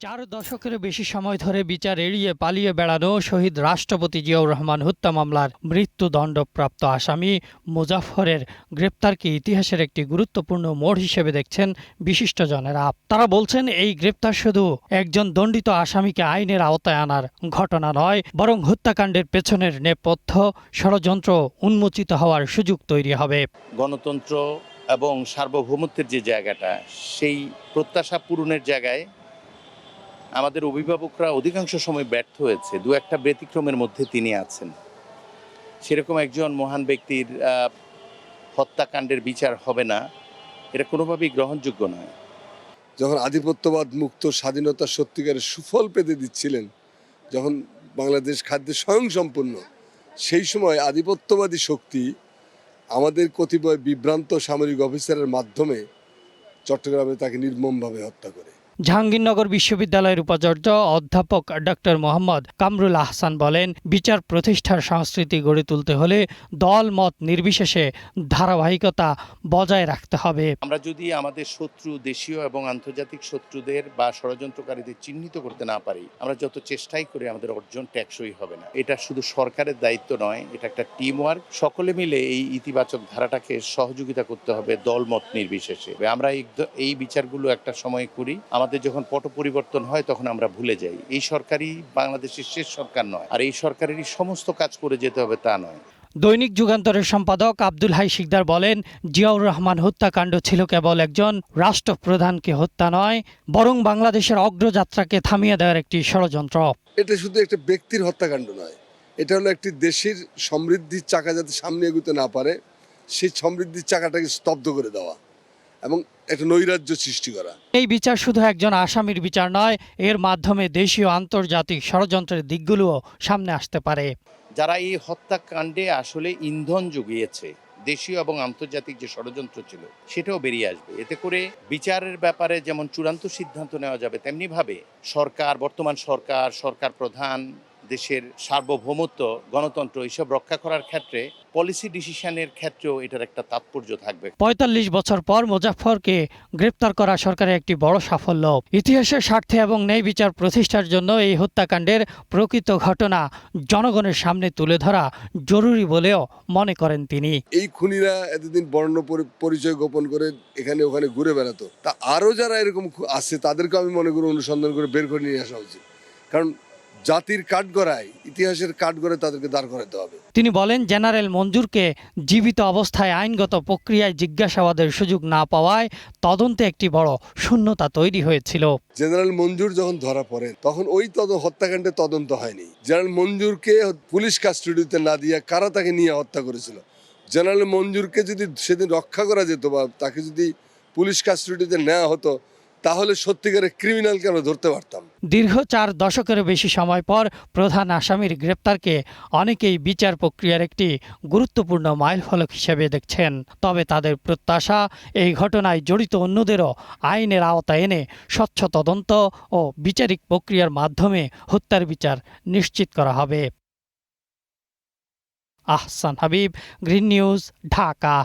4 দশকের বেশি সময় ধরে বিচার এড়িয়ে পালিয়ে বেড়ানো শহীদ রাষ্ট্রপতি জিয়াউর রহমান হত্যা মামলার মৃত্যুদণ্ডপ্রাপ্ত আসামি মোজাফফরের গ্রেপ্তারকে ইতিহাসের একটি গুরুত্বপূর্ণ মোড় হিসেবে দেখছেন বিশিষ্টজনেরা। তারা বলছেন, এই গ্রেপ্তার শুধু একজন দণ্ডিত আসামিকে আইনের আওতায় আনার ঘটনা নয়, বরং হত্যাকাণ্ডের পেছনের নেপথ্য ষড়যন্ত্র উন্মোচিত হওয়ার সুযোগ তৈরি হবে। গণতন্ত্র এবং সার্বভৌমত্বের যে জায়গাটা, সেই প্রত্যাশা পূরণের জায়গায় আমাদের অভিভাবকরা অধিকাংশ সময় ব্যর্থ হয়েছে। দু একটা ব্যতিক্রমের মধ্যে তিনি আছেন। সেরকম একজন মহান ব্যক্তির হত্যাকাণ্ডের বিচার হবে না, এটা কোনোভাবেই গ্রহণযোগ্য নয়। যখন আধিপত্যবাদ মুক্ত স্বাধীনতা সত্যিকারের সুফল পেতে দিচ্ছিলেন, যখন বাংলাদেশ খাদ্যে স্বয়ংসম্পূর্ণ, সেই সময় আধিপত্যবাদী শক্তি আমাদের কতিপয় বিভ্রান্ত সামরিক অফিসারের মাধ্যমে চট্টগ্রামে তাকে নির্মমভাবে হত্যা করে। জাহাঙ্গীরনগর বিশ্ববিদ্যালয়ের উপাচার্য অধ্যাপক ডক্টর মোহাম্মদ কামরুল আহসান বলেন, বিচার প্রতিষ্ঠার সংস্কৃতি গড়ে তুলতে হলে দল মত নির্বিশেষে ধারাবাহিকতা বজায় রাখতে হবে। আমরা যদি আমাদের শত্রু, দেশীয় এবং আন্তর্জাতিক শত্রুদের বা ষড়যন্ত্রকারীদের চিহ্নিত করতে না পারি, আমরা যত চেষ্টাই করি আমাদের অর্জন টেকসই হবে না। এটা শুধু সরকারের দায়িত্ব নয়, এটা একটা টিম ওয়ার্ক। সকলে মিলে এই ইতিবাচক ধারাটাকে সহযোগিতা করতে হবে দল মত নির্বিশেষে। আমরা এই বিচারগুলো একটা সময় করি, আমাদের যখন পট পরিবর্তন হয় তখন আমরা ভুলে যাই এই সরকারই বাংলাদেশের শেষ সরকার নয়, আর এই সরকারেরই সমস্ত কাজ করে যেতে হবে তা নয়। দৈনিক যুগান্তরের সম্পাদক আব্দুল হাই শিকদার বলেন, জিয়াউর রহমান হত্যাকাণ্ড ছিল কেবল একজন রাষ্ট্রপ্রধানকে হত্যা নয়, বরং বাংলাদেশের অগ্রযাত্রাকে থামিয়ে দেওয়ার একটি ষড়যন্ত্র। এটা শুধু একটা ব্যক্তির হত্যাকাণ্ড নয়, এটা হলো একটি দেশের সমৃদ্ধির চাকা যাতে সামনে এগোতে না পারে, সেই সমৃদ্ধির চাকাটাকে স্তব্ধ করে দেওয়া এবং একটা নৈরাজ্য সৃষ্টি করা। এই বিচার শুধু একজন আসামির বিচার নয়, এর মাধ্যমে দেশীয় আন্তর্জাতিক ষড়যন্ত্রের দিকগুলোও সামনে আসতে পারে। যারা এই হত্যাকাণ্ডে আসলে ইন্ধন জুগিয়েছে, দেশীয় এবং আন্তর্জাতিক যে ষড়যন্ত্র ছিল, সেটাও বেরিয়ে আসবে। এতে করে বিচারের ব্যাপারে যেমন চূড়ান্ত সিদ্ধান্ত নেওয়া যাবে, তেমনিভাবে সরকার, বর্তমান সরকার, সরকার প্রধান, দেশের সার্বভৌমত্ব, গণতন্ত্র এসব রক্ষা করার ক্ষেত্রে পলিসি ডিসিশনের ক্ষেত্রেও এটার একটা তাৎপর্য থাকবে। ৪৫ বছর পর মোজাফফরকে গ্রেপ্তার করা সরকারের একটি বড় সাফল্য। ইতিহাসের স্বার্থে এবং ন্যায় বিচার প্রতিষ্ঠার জন্য এই হত্যাকাণ্ডের প্রকৃত ঘটনা জনগণের সামনে তুলে ধরা জরুরি বলেও মনে করেন তিনি। এই খুনিরা এতদিন বর্ণ পরিচয় গোপন করে এখানে ওখানে ঘুরে বেড়াতো, তা আরও যারা এরকম আছে তাদেরকে আমি মনে করি অনুসন্ধান করে বের করে নিয়ে আসা উচিত, কারণ জাতির কাঠগড়ায়, ইতিহাসের কাঠগড়ায় তাদেরকে দাঁড় করাতে হবে। তিনি বলেন, জেনারেল মঞ্জুরকে জীবিত অবস্থায় আইনগত প্রক্রিয়ায় জিজ্ঞাসাবাদের সুযোগ না পাওয়ায় তদন্তে একটি বড় শূন্যতা তৈরি হয়েছিল। জেনারেল মঞ্জুর যখন ধরা পড়েন তখন ওই হত্যাকাণ্ডের তদন্ত হয়নি। জেনারেল মঞ্জুরকে পুলিশ কাস্টডিতে না দিয়ে কারা তাকে নিয়ে হত্যা করেছিল। জেনারেল মঞ্জুরকে যদি সেদিন রক্ষা করা যেত বা তাকে যদি পুলিশ কাস্টডিতে নেওয়া হতো, তাহলে সত্যিকারের ক্রিমিনালকে আমরা ধরতে পারতাম। দীর্ঘ 4 দশকের বেশি সময় পর প্রধান আসামির গ্রেপ্তারকে অনেকেই বিচার প্রক্রিয়ার একটি গুরুত্বপূর্ণ মাইলফলক হিসেবে দেখছেন। তবে তাদের প্রত্যাশা, এই ঘটনায় জড়িত অন্যদেরও আইনের আওতায় এনে স্বচ্ছ তদন্ত ও বিচারিক প্রক্রিয়ার মাধ্যমে হত্যার বিচার নিশ্চিত করা হবে। Ahsan Habib, green news, Dhaka.